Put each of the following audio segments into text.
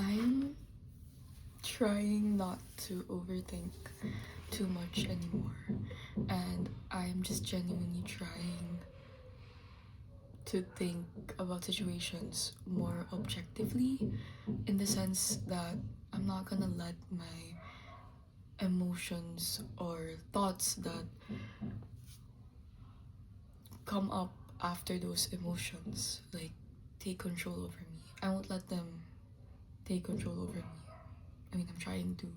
I'm trying not to overthink too much anymore, and I'm just genuinely trying to think about situations more objectively, in the sense that I'm not gonna let my emotions or thoughts that come up after those emotions like take control over me. I won't let them take control over me. I mean, I'm trying to,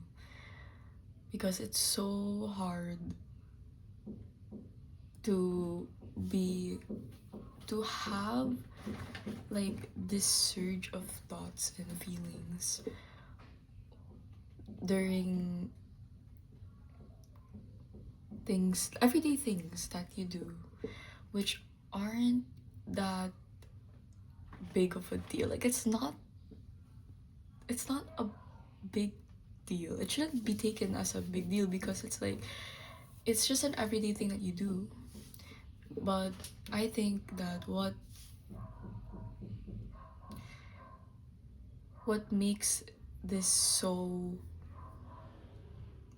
because it's so hard to be to have like this surge of thoughts and feelings during everyday things that you do, which aren't that big of a deal. Like it's not a big deal. It shouldn't be taken as a big deal, because it's like it's just an everyday thing that you do. But I think that what makes this so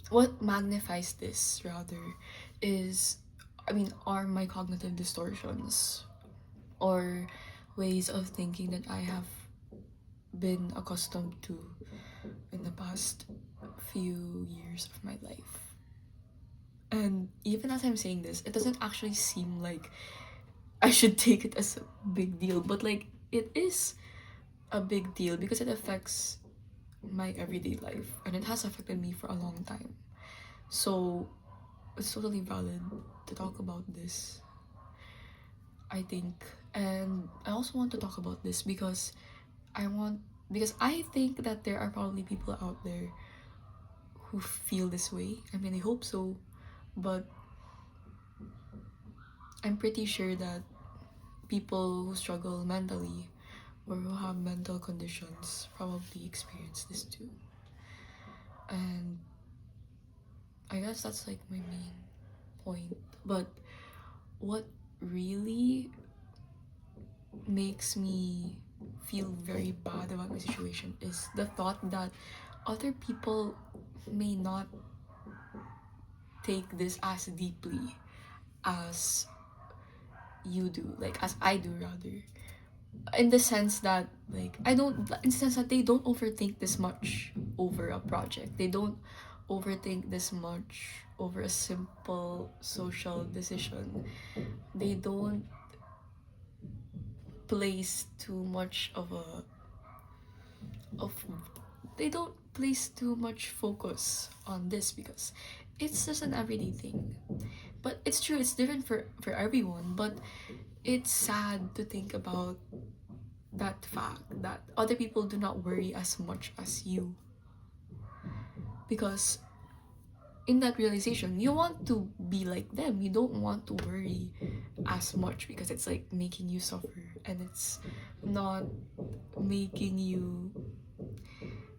what magnifies this rather is, I mean, are my cognitive distortions, or ways of thinking that I have been accustomed to in the past few years of my life. And even as I'm saying this, it doesn't actually seem like I should take it as a big deal, but like it is a big deal because it affects my everyday life, and it has affected me for a long time. So it's totally valid to talk about this, I think. And I also want to talk about this because I think that there are probably people out there who feel this way. I mean, I hope so, but I'm pretty sure that people who struggle mentally or who have mental conditions probably experience this too. And I guess that's like my main point. But what really makes me feel very bad about my situation is the thought that other people may not take this as deeply as you do, like as I do rather. In the sense that in the sense that they don't overthink this much over a project. They don't overthink this much over a simple social decision. They don't place too much of they don't place too much focus on this because it's just an everyday thing. But it's true, it's different for everyone, but it's sad to think about that fact that other people do not worry as much as you, because in that realization you want to be like them. You don't want to worry as much because it's like making you suffer, and it's not making you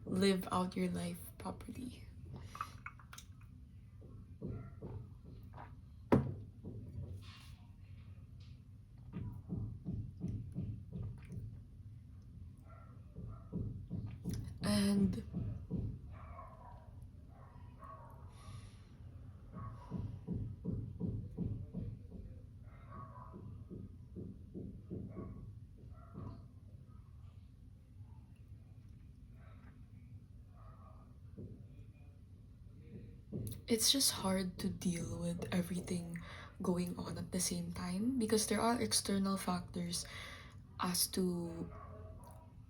live out your life properly. And it's just hard to deal with everything going on at the same time, because there are external factors as to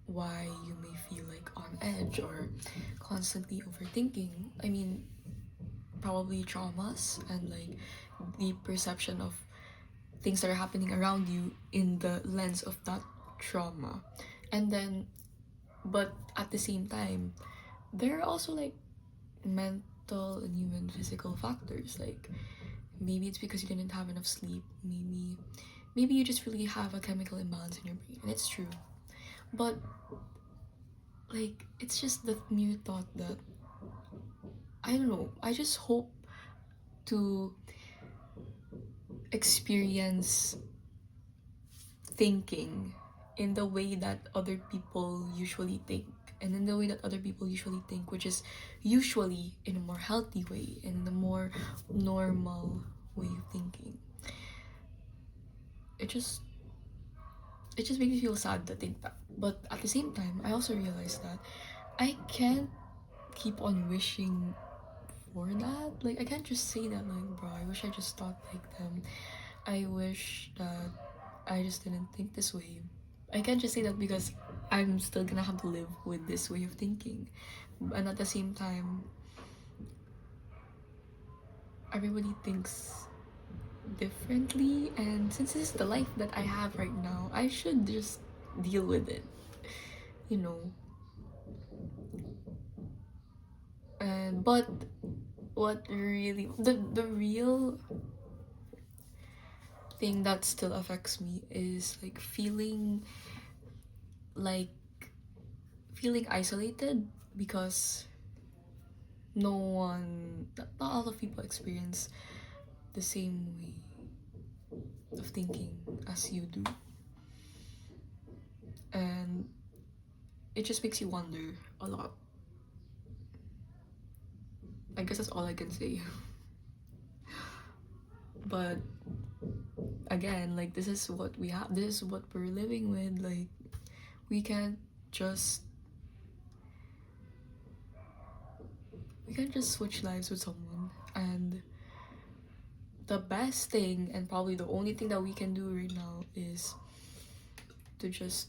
why you may feel like on edge or constantly overthinking. I mean, probably traumas and like the perception of things that are happening around you in the lens of that trauma. And then, but at the same time, there are also like mental and even physical factors. Like maybe it's because you didn't have enough sleep. Maybe you just really have a chemical imbalance in your brain, and it's true. But like it's just the mere thought that, I don't know, I just hope to experience thinking in the way that other people usually think. and in the way that other people usually think, which is usually in a more healthy way, in a more normal way of thinking. It just makes me feel sad to think that. But at the same time, I also realize that I can't keep on wishing for that. Like, I can't just say that, like, bro, I wish I just thought like them. I wish that I just didn't think this way. I can't just say that because I'm still gonna have to live with this way of thinking. And at the same time, everybody thinks differently, and since this is the life that I have right now, I should just deal with it, you know. And but what really the real thing that still affects me is like feeling isolated, because no one, not all of people experience the same way of thinking as you do, and it just makes you wonder a lot. I guess that's all I can say. But again, like, this is what we have, this is what we're living with. Like, we can't just switch lives with someone, and the best thing, and probably the only thing that we can do right now, is to just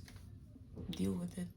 deal with it.